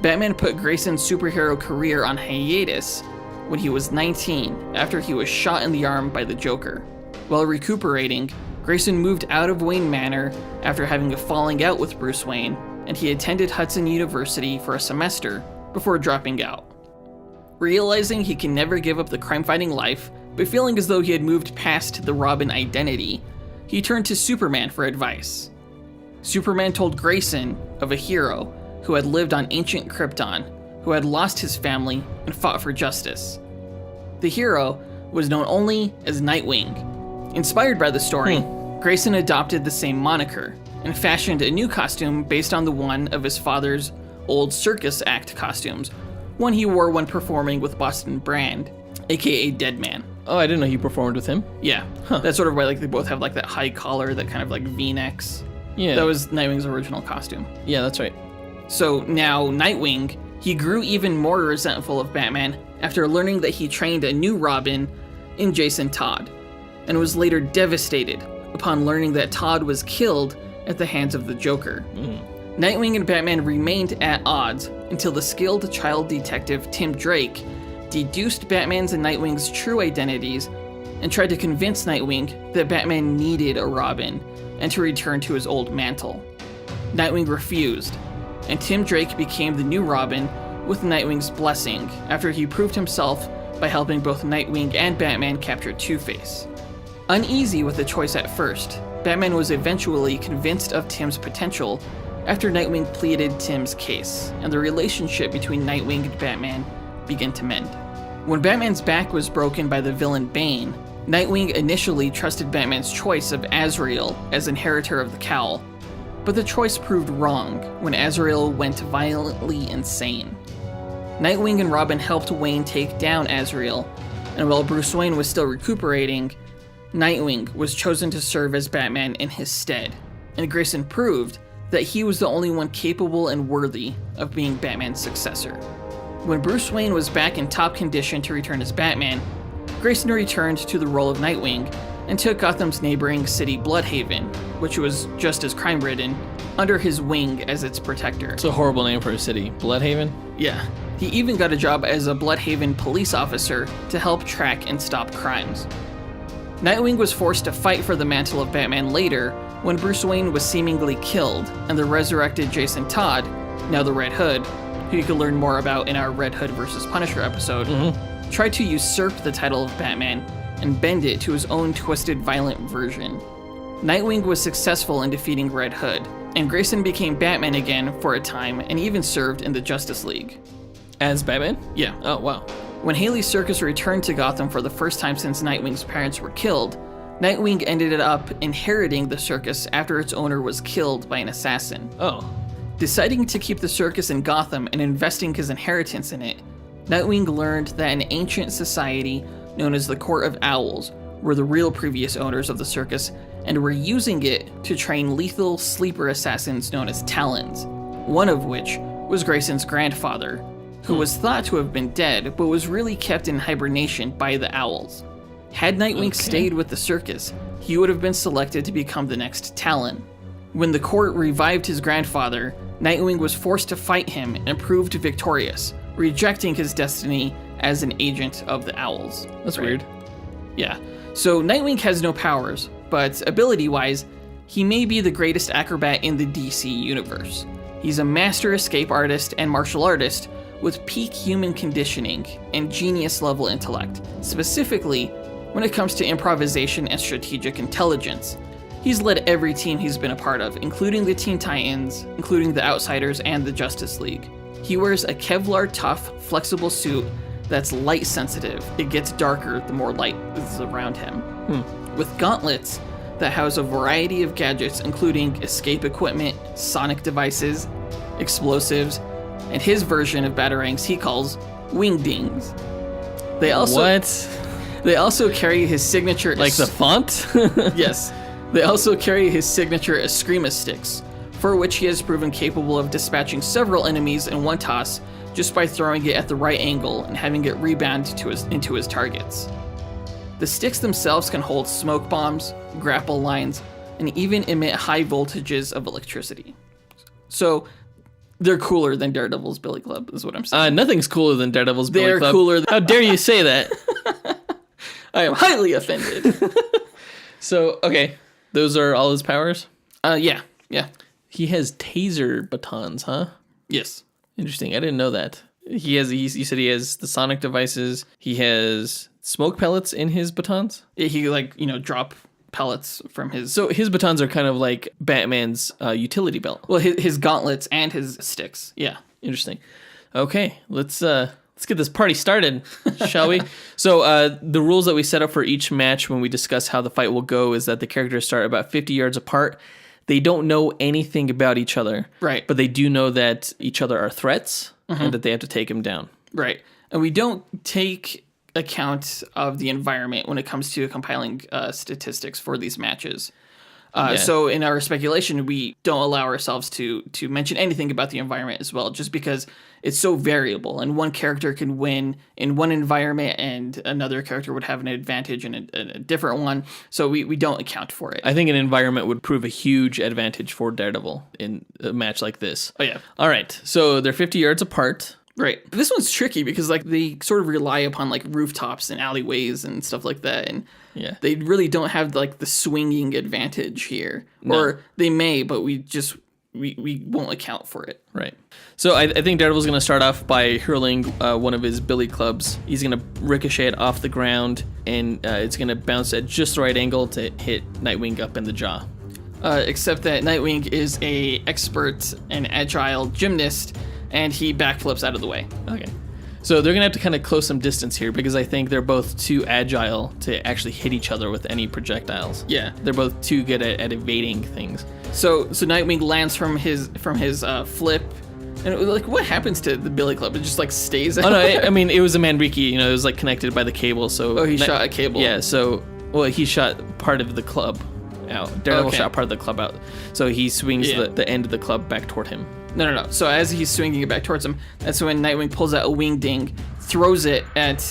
Batman put Grayson's superhero career on hiatus when he was 19 after he was shot in the arm by the Joker. While recuperating, Grayson moved out of Wayne Manor after having a falling out with Bruce Wayne, and he attended Hudson University for a semester before dropping out. Realizing he can never give up the crime-fighting life, but feeling as though he had moved past the Robin identity, he turned to Superman for advice. Superman told Grayson of a hero who had lived on ancient Krypton, who had lost his family and fought for justice. The hero was known only as Nightwing. Inspired by the story, Grayson adopted the same moniker and fashioned a new costume based on the one of his father's old circus act costumes, one he wore when performing with Boston Brand, aka Deadman. Oh, I didn't know he performed with him. Yeah, that's sort of why they both have that high collar, that kind of V-necks. Yeah, that was Nightwing's original costume. Yeah, that's right. So now Nightwing, he grew even more resentful of Batman after learning that he trained a new Robin in Jason Todd, and was later devastated upon learning that Todd was killed at the hands of the Joker. Nightwing and Batman remained at odds until the skilled child detective Tim Drake deduced Batman's and Nightwing's true identities and tried to convince Nightwing that Batman needed a Robin and to return to his old mantle. Nightwing refused, and Tim Drake became the new Robin with Nightwing's blessing after he proved himself by helping both Nightwing and Batman capture Two-Face. Uneasy with the choice at first, Batman was eventually convinced of Tim's potential after Nightwing pleaded Tim's case, and the relationship between Nightwing and Batman began to mend. When Batman's back was broken by the villain Bane, Nightwing initially trusted Batman's choice of Azrael as inheritor of the cowl, but the choice proved wrong when Azrael went violently insane. Nightwing and Robin helped Wayne take down Azrael, and while Bruce Wayne was still recuperating, Nightwing was chosen to serve as Batman in his stead, and Grayson proved that he was the only one capable and worthy of being Batman's successor. When Bruce Wayne was back in top condition to return as Batman, Grayson returned to the role of Nightwing and took Gotham's neighboring city Bloodhaven, which was just as crime-ridden, under his wing as its protector. It's a horrible name for a city. Bloodhaven? Yeah. He even got a job as a Bloodhaven police officer to help track and stop crimes. Nightwing was forced to fight for the mantle of Batman later when Bruce Wayne was seemingly killed, and the resurrected Jason Todd, now the Red Hood, who you can learn more about in our Red Hood vs. Punisher episode, tried to usurp the title of Batman and bend it to his own twisted, violent version. Nightwing was successful in defeating Red Hood, and Grayson became Batman again for a time and even served in the Justice League. As Batman? Yeah. Oh, wow. When Haley's circus returned to Gotham for the first time since Nightwing's parents were killed, Nightwing ended up inheriting the circus after its owner was killed by an assassin. Oh. Deciding to keep the circus in Gotham and investing his inheritance in it, Nightwing learned that an ancient society known as the Court of Owls were the real previous owners of the circus and were using it to train lethal sleeper assassins known as Talons, one of which was Grayson's grandfather, who was thought to have been dead but was really kept in hibernation by the Owls. Had Nightwing stayed with the circus, he would have been selected to become the next Talon. When the court revived his grandfather, Nightwing was forced to fight him and proved victorious, rejecting his destiny as an agent of the Owls. That's weird. Yeah. So Nightwing has no powers, but ability-wise, he may be the greatest acrobat in the DC universe. He's a master escape artist and martial artist with peak human conditioning and genius-level intellect, specifically when it comes to improvisation and strategic intelligence. He's led every team he's been a part of, including the Teen Titans, including the Outsiders and the Justice League. He wears a Kevlar tough, flexible suit that's light sensitive. It gets darker the more light is around him. With gauntlets that house a variety of gadgets, including escape equipment, sonic devices, explosives, and his version of batarangs he calls wingdings. They also carry his signature... Like the font? Yes. They also carry his signature Eskrima sticks, for which he has proven capable of dispatching several enemies in one toss just by throwing it at the right angle and having it rebound into his targets. The sticks themselves can hold smoke bombs, grapple lines, and even emit high voltages of electricity. So, they're cooler than Daredevil's Billy Club, is what I'm saying. Nothing's cooler than Daredevil's Billy Club. They're cooler How dare you say that? I am highly offended. So, okay, those are all his powers? Yeah. He has taser batons, huh? Yes. Interesting. I didn't know that. You said he has the sonic devices. He has smoke pellets in his batons? He drop pellets from his... So his batons are kind of like Batman's utility belt. Well, his gauntlets and his sticks. Yeah. Interesting. Okay, let's get this party started, shall we? So the rules that we set up for each match when we discuss how the fight will go is that the characters start about 50 yards apart. They don't know anything about each other. Right. But they do know that each other are threats and that they have to take them down. Right. And we don't take account of the environment when it comes to compiling statistics for these matches. So in our speculation, we don't allow ourselves to mention anything about the environment as well, just because it's so variable, and one character can win in one environment and another character would have an advantage in a different one. So we don't account for it. I think an environment would prove a huge advantage for Daredevil in a match like this. Oh, yeah. All right. So they're 50 yards apart. Right. This one's tricky because they sort of rely upon rooftops and alleyways and stuff like that, and they really don't have the swinging advantage here. No. Or they may, but we won't account for it. Right. So I think Daredevil's going to start off by hurling one of his billy clubs. He's going to ricochet it off the ground, and it's going to bounce at just the right angle to hit Nightwing up in the jaw. Except that Nightwing is a expert and agile gymnast, and he backflips out of the way. Okay. So they're going to have to kind of close some distance here because I think they're both too agile to actually hit each other with any projectiles. Yeah. They're both too good at evading things. So Nightwing lands from his flip, and what happens to the billy club? It just stays out. Oh no, it was a Manriki, it was connected by the cable, so... Oh, he shot a cable. Yeah, he shot part of the club out. Daredevil shot part of the club out. So he swings the end of the club back toward him. No. So as he's swinging it back towards him, that's when Nightwing pulls out a wingding, throws it at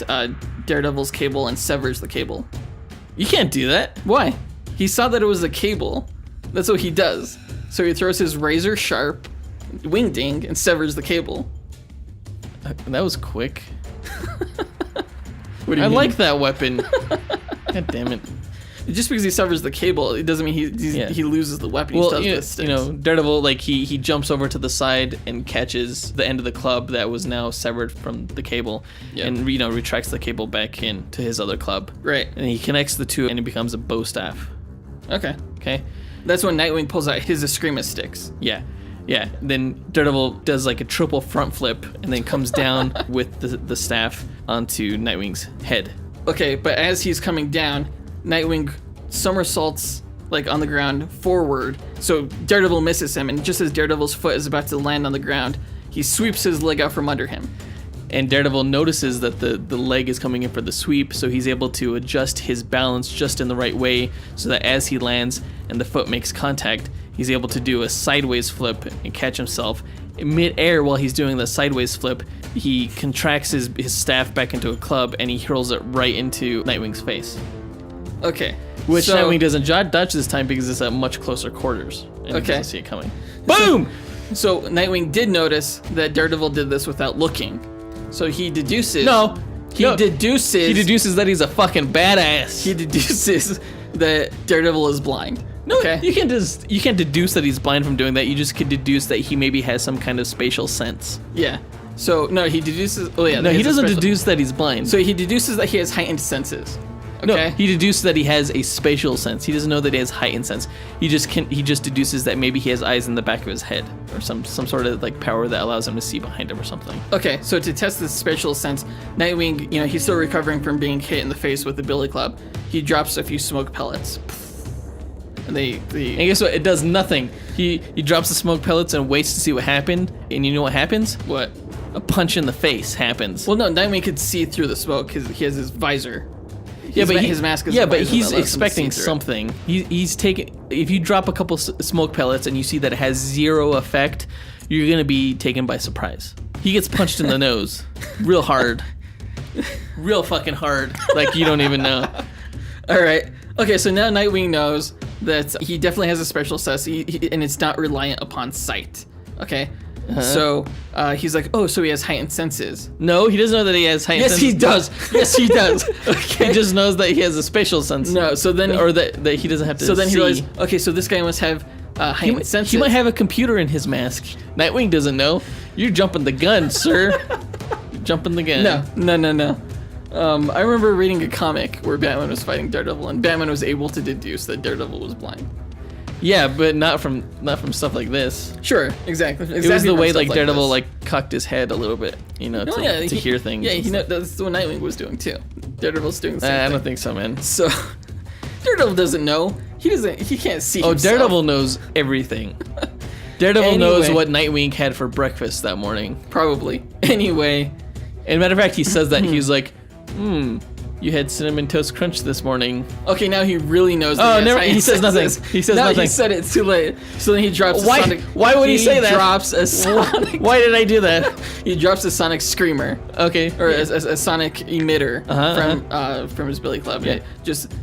Daredevil's cable, and severs the cable. You can't do that. Why? He saw that it was a cable. That's what he does. So he throws his razor sharp wingding and severs the cable. That was quick. What do you mean? I like that weapon. God damn it. just because he severs the cable, it doesn't mean he loses the weapon. Well, he still you know, Daredevil, like, he jumps over to the side and catches the end of the club that was now severed from the cable, and, you know, retracts the cable back in to his other club. Right. And he connects the two, and it becomes a bow staff. Okay. Okay? That's when Nightwing pulls out his Eskrima sticks. Yeah. Yeah. Then Daredevil does, like, a triple front flip, and then comes down with the staff onto Nightwing's head. Okay, but as he's coming down, Nightwing somersaults, like, on the ground forward, so Daredevil misses him, and just as Daredevil's foot is about to land on the ground, he sweeps his leg out from under him. And Daredevil notices that the leg is coming in for the sweep, so he's able to adjust his balance just in the right way so that as he lands and the foot makes contact, he's able to do a sideways flip and catch himself. In mid-air, while he's doing the sideways flip, he contracts his staff back into a club, and he hurls it right into Nightwing's face. Okay. Which Nightwing doesn't dodge this time because it's at much closer quarters. And he doesn't see it coming. Boom! So Nightwing did notice that Daredevil did this without looking. So he deduces... He deduces that he's a fucking badass. He deduces that Daredevil is blind. No, you can't deduce that he's blind from doing that. You just could deduce that he maybe has some kind of spatial sense. Yeah. So, no, he deduces... Oh, yeah. No, he doesn't deduce that he's blind. So he deduces that he has heightened senses. Okay? No, he deduces that he has a spatial sense. He doesn't know that he has heightened sense. He just deduces that maybe he has eyes in the back of his head, or some sort of, like, power that allows him to see behind him or something. Okay, so to test this spatial sense, Nightwing, you know, he's still recovering from being hit in the face with the billy club. He drops a few smoke pellets. And and guess what? It does nothing. He drops the smoke pellets and waits to see what happened. And you know what happens? What? A punch in the face happens. Well, no, Nightwing could see through the smoke because he has his visor. His mask is but he's expecting something. He's taking. If you drop a couple smoke pellets and you see that it has zero effect, you're gonna be taken by surprise. He gets punched in the nose, real hard, real fucking hard, like you don't even know. All right. Okay, so now Nightwing knows that he definitely has a special sense, and it's not reliant upon sight. Okay. So he's like, oh, so he has heightened senses. No, he doesn't know that he has heightened senses. Yes, he does. Yes, he does. Okay. He just knows that he has a spatial sense. No, so then... Or that he doesn't have to see. So then he realizes, okay, so this guy must have heightened senses. He might have a computer in his mask. Nightwing doesn't know. You're jumping the gun, sir. You're jumping the gun. No. I remember reading a comic where Batman was fighting Daredevil, and Batman was able to deduce that Daredevil was blind. Yeah, but not from stuff like this. Sure, exactly. It was the way like Daredevil like cocked his head a little bit, you know, to hear things. Yeah, that's what Nightwing was doing too. Daredevil's doing the same thing. I don't think so, man. So Daredevil doesn't know. He can't see himself. Daredevil knows everything. Daredevil knows what Nightwing had for breakfast that morning. Probably. Anyway. And matter of fact, he says that he's like, you had Cinnamon Toast Crunch this morning. Okay, now he really knows. He says nothing. He says nothing. He said it too late. So then he drops a sonic... Why would he say that? He drops a sonic... Why did I do that? He drops a sonic screamer. Okay. Or a sonic emitter from his billy club. Yeah. Just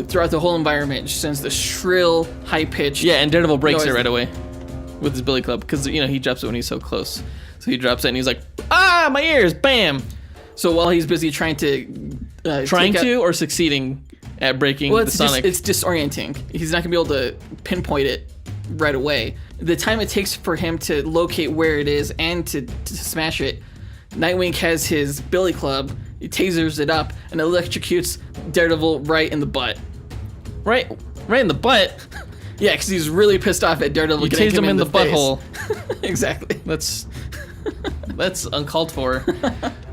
throughout the whole environment, just sends the shrill, high-pitched... Yeah, and Daredevil breaks it right away with his billy club because, you know, he drops it when he's so close. So he drops it and he's like, ah, my ears, bam! So while he's busy trying to... or succeeding at breaking the sonic? It's disorienting. He's not going to be able to pinpoint it right away. The time it takes for him to locate where it is and to smash it, Nightwing has his billy club, he tasers it up, and electrocutes Daredevil right in the butt. Right in the butt? Yeah, because he's really pissed off at Daredevil getting him in the butthole. Exactly. That's uncalled for.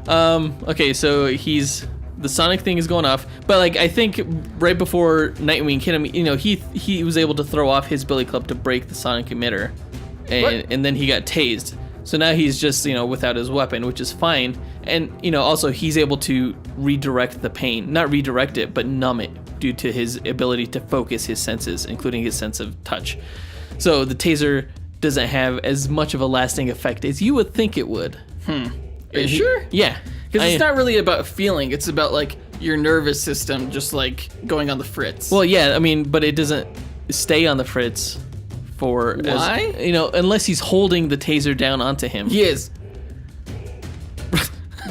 Okay, so the sonic thing is going off, but like I think right before Nightwing hit him, you know, he was able to throw off his billy club to break the sonic emitter, and then he got tased. So now he's just, you know, without his weapon, which is fine. And, you know, also he's able to redirect the pain, not redirect it, but numb it due to his ability to focus his senses, including his sense of touch. So the taser doesn't have as much of a lasting effect as you would think it would. Are you sure? Yeah. Because it's not really about feeling. It's about, like, your nervous system just, like, going on the fritz. Well, yeah, I mean, but it doesn't stay on the fritz for... Why? You know, unless he's holding the taser down onto him. He is.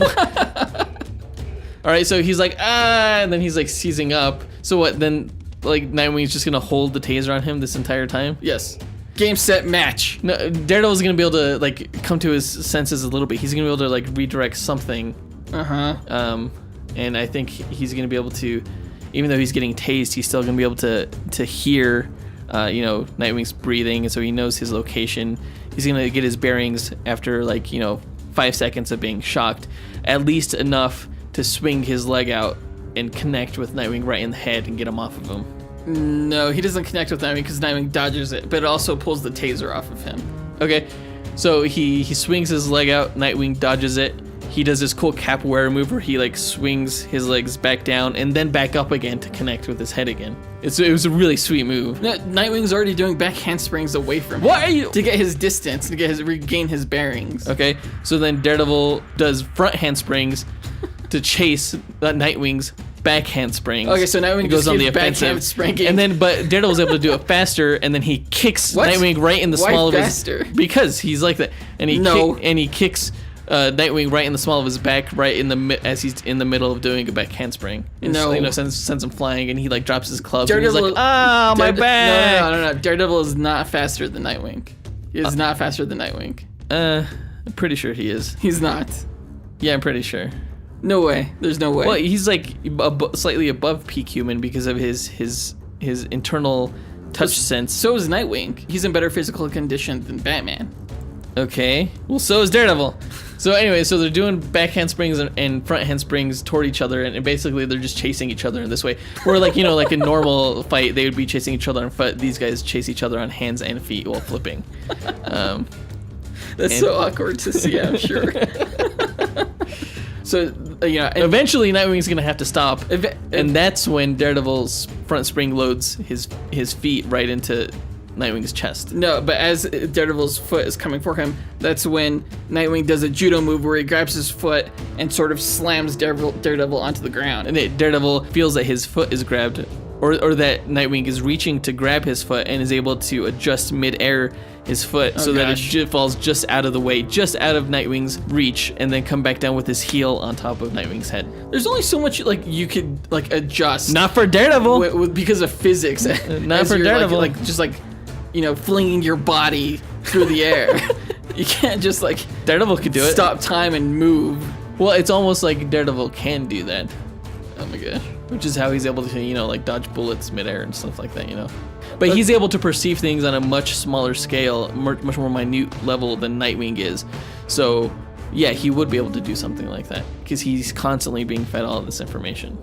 All right, so he's like, and then he's, like, seizing up. So what, then like Nightwing's just gonna hold the taser on him this entire time? Yes. Game, set, match. No, Daredevil's gonna be able to like come to his senses a little bit. He's gonna be able to like redirect something. And I think he's gonna be able to, even though he's getting tased, he's still gonna be able to hear, Nightwing's breathing, and so he knows his location. He's gonna get his bearings after 5 seconds of being shocked, at least enough to swing his leg out and connect with Nightwing right in the head and get him off of him. No, he doesn't connect with Nightwing because Nightwing dodges it, but it also pulls the taser off of him. Okay, so he swings his leg out, Nightwing dodges it. He does this cool capoeira move where he like swings his legs back down and then back up again to connect with his head again. It was a really sweet move. No, Nightwing's already doing back handsprings away from him. What are you? To get his distance, to regain his bearings. Okay, so then Daredevil does front handsprings to chase Nightwing's back handsprings. Okay, so Nightwing goes just on the keeps back offensive, handspringing. and then but Daredevil's able to do it faster, and then he kicks What? Nightwing right in the Why small faster? of his because he's like that, and he kicks Nightwing right in the small of his back, right in the as he's in the middle of doing a back handspring. And No. sends him flying, and he like drops his clubs. Daredevil, and he's like, my back. No. Daredevil is not faster than Nightwing. He is not faster than Nightwing. I'm pretty sure he is. He's not. Yeah, I'm pretty sure. No way. There's no way. Well, he's like slightly above peak human because of his internal touch sense. So is Nightwing. He's in better physical condition than Batman. Okay. Well, so is Daredevil. So anyway, so they're doing back handsprings and front handsprings toward each other, and basically they're just chasing each other in this way. Where like a normal fight, they would be chasing each other on foot. These guys chase each other on hands and feet while flipping. That's so awkward to see, I'm sure. So, eventually Nightwing's gonna have to stop, and that's when Daredevil's front spring loads his feet right into Nightwing's chest. No, but as Daredevil's foot is coming for him, that's when Nightwing does a judo move where he grabs his foot and sort of slams Daredevil onto the ground. And Daredevil feels that his foot is grabbed, or that Nightwing is reaching to grab his foot and is able to adjust mid-air his foot so that it falls just out of the way, just out of Nightwing's reach, and then come back down with his heel on top of Nightwing's head. There's only so much you could adjust. Not for Daredevil. Because of physics. Not for Daredevil. Just flinging your body through the air. You can't just Daredevil could do it. Stop time and move. Well, it's almost like Daredevil can do that. Oh my gosh. Which is how he's able to, dodge bullets midair and stuff like that, But he's able to perceive things on a much smaller scale, much more minute level than Nightwing is. So, yeah, he would be able to do something like that because he's constantly being fed all of this information.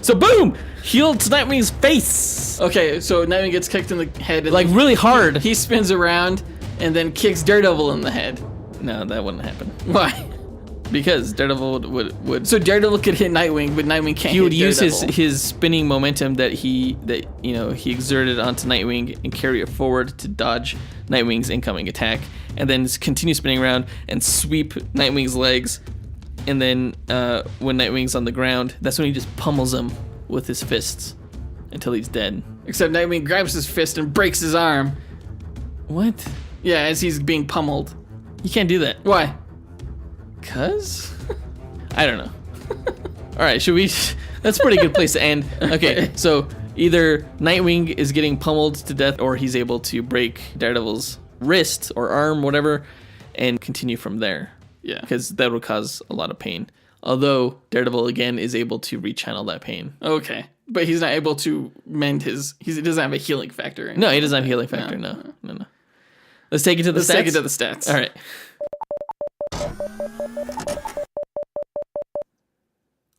So, boom! Heel to Nightwing's face! Okay, so Nightwing gets kicked in the head. And really hard. He spins around and then kicks Daredevil in the head. No, that wouldn't happen. Why? Because Daredevil would. So Daredevil could hit Nightwing, but Nightwing can't. He would hit use Daredevil. his spinning momentum that he exerted onto Nightwing and carry it forward to dodge Nightwing's incoming attack, and then continue spinning around and sweep Nightwing's legs. And then when Nightwing's on the ground, that's when he just pummels him with his fists until he's dead. Except Nightwing grabs his fist and breaks his arm. What? Yeah, as he's being pummeled. You can't do that. Why? Cause? I don't know. All right, should we? That's a pretty good place to end. Okay, so either Nightwing is getting pummeled to death, or he's able to break Daredevil's wrist or arm, whatever, and continue from there. Yeah. Because that would cause a lot of pain. Although Daredevil again is able to rechannel that pain. Okay, but he's not able to mend his. He doesn't have a healing factor. No, he doesn't have a healing factor. No. Let's take it to the stats. Let's take it to the stats. All right.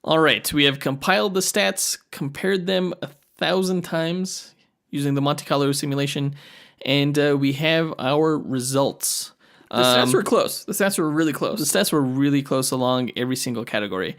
All right, we have compiled the stats, compared them 1,000 times using the Monte Carlo simulation, and we have our results. The stats were close. The stats were really close. The stats were really close along every single category,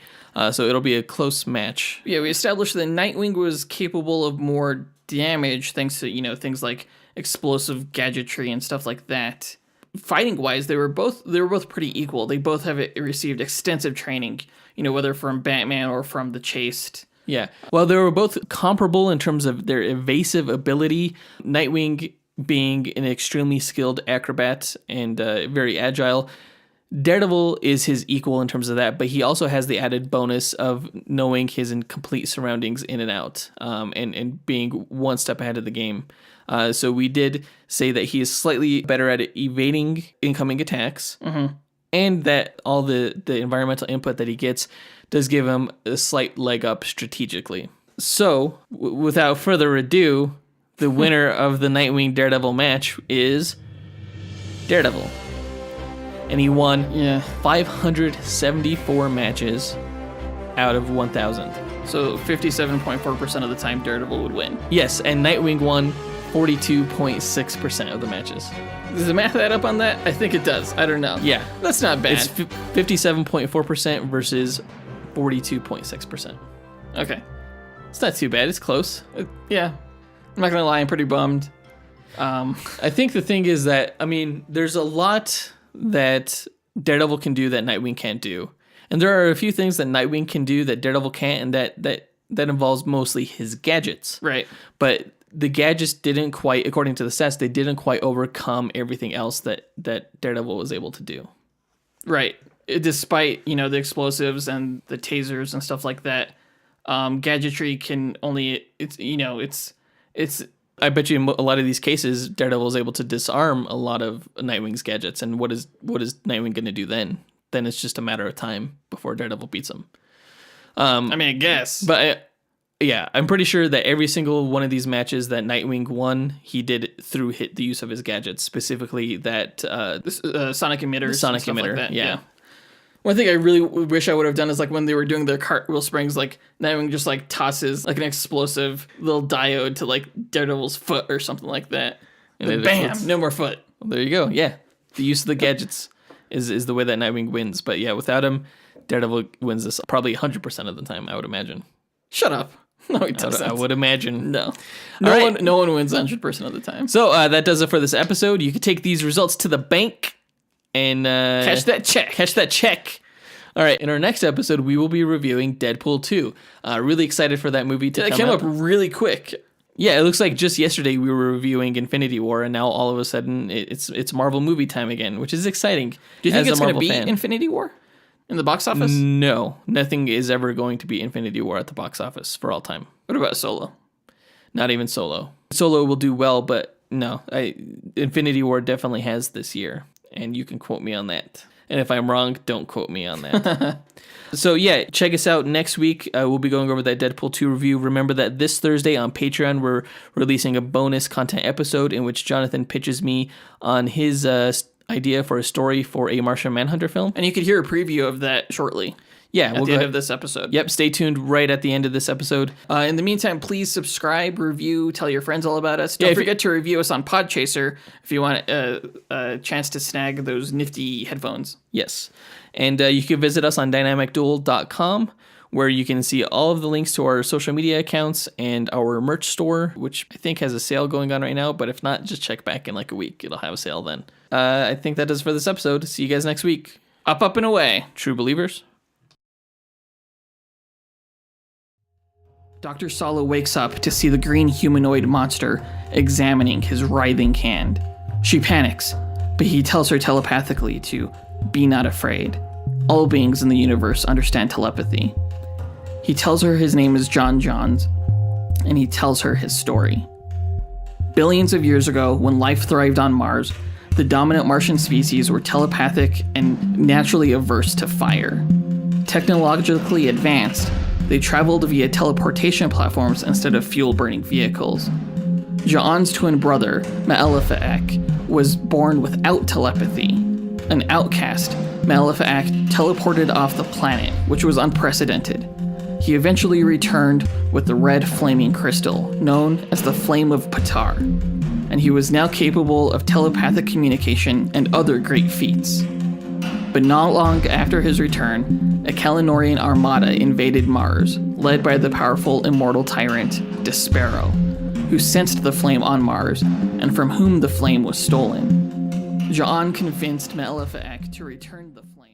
so it'll be a close match. Yeah, we established that Nightwing was capable of more damage thanks to things like explosive gadgetry and stuff like that. Fighting wise, they were both pretty equal. They both have received extensive training, whether from Batman or from the Chased. Yeah. Well, they were both comparable in terms of their evasive ability. Nightwing being an extremely skilled acrobat and very agile, Daredevil is his equal in terms of that, but he also has the added bonus of knowing his complete surroundings in and out, and being one step ahead of the game. So we did say that he is slightly better at evading incoming attacks, and that all the environmental input that he gets does give him a slight leg up strategically. So, without further ado, the winner of the Nightwing Daredevil match is Daredevil. And he won 574 matches out of 1,000. So 57.4% of the time Daredevil would win. Yes, and Nightwing won 42.6% of the matches. Does the math add up on that? I think it does. I don't know. Yeah. That's not bad. It's 57.4% versus 42.6%. Okay. It's not too bad. It's close. Yeah. I'm not going to lie. I'm pretty bummed. I think the thing is that, there's a lot that Daredevil can do that Nightwing can't do. And there are a few things that Nightwing can do that Daredevil can't, and that involves mostly his gadgets. Right. But the gadgets didn't quite, according to the stats, they didn't quite overcome everything else that Daredevil was able to do. Right. Despite, the explosives and the tasers and stuff like that, gadgetry can only, it's I bet you in a lot of these cases, Daredevil is able to disarm a lot of Nightwing's gadgets. And what is Nightwing going to do then? Then it's just a matter of time before Daredevil beats him. I guess. But I'm pretty sure that every single one of these matches that Nightwing won, he did through the use of his gadgets, specifically that sonic emitters. Sonic emitter, like that. yeah. One thing I really wish I would have done is like when they were doing their cartwheel springs, like Nightwing just like tosses like an explosive little diode to like Daredevil's foot or something like that. And then bam, no more foot. Well, there you go. Yeah. The use of the gadgets is the way that Nightwing wins. But yeah, without him, Daredevil wins this probably 100% of the time, I would imagine. Shut up. No, he doesn't. I would imagine. No. No one wins 100% of the time. So that does it for this episode. You can take these results to the bank and Catch that check. All right, in our next episode, we will be reviewing Deadpool 2. Really excited for that movie to come out. It came up really quick. Yeah, it looks like just yesterday we were reviewing Infinity War, and now all of a sudden it's Marvel movie time again, which is exciting. Do you think it's going to be fan. Infinity War in the box office? No, nothing is ever going to be Infinity War at the box office for all time. What about Solo? Not even Solo. Solo will do well, but no, Infinity War definitely has this year. And you can quote me on that. And if I'm wrong, don't quote me on that. So yeah, check us out next week. We'll be going over that Deadpool 2 review. Remember that this Thursday on Patreon, we're releasing a bonus content episode in which Jonathan pitches me on his idea for a story for a Martian Manhunter film. And you could hear a preview of that shortly. Yeah, at the end of this episode. Yep, stay tuned right at the end of this episode. In the meantime, please subscribe, review, tell your friends all about us. Don't forget to review us on Podchaser if you want a chance to snag those nifty headphones. Yes, and you can visit us on dynamicduel.com, where you can see all of the links to our social media accounts and our merch store, which I think has a sale going on right now, but if not, just check back in like a week. It'll have a sale then. I think that does for this episode. See you guys next week. Up, and away. True believers. Dr. Salo wakes up to see the green humanoid monster examining his writhing hand. She panics, but he tells her telepathically to be not afraid. All beings in the universe understand telepathy. He tells her his name is John Johns, and he tells her his story. Billions of years ago, when life thrived on Mars, the dominant Martian species were telepathic and naturally averse to fire. Technologically advanced, they traveled via teleportation platforms instead of fuel-burning vehicles. John's twin brother, Maleficac, was born without telepathy. An outcast, Maleficac teleported off the planet, which was unprecedented. He eventually returned with the red flaming crystal, known as the Flame of Patar, and he was now capable of telepathic communication and other great feats. But not long after his return, a Kalinorian armada invaded Mars, led by the powerful immortal tyrant, Despero, who sensed the flame on Mars, and from whom the flame was stolen. John convinced Maleficac to return the flame.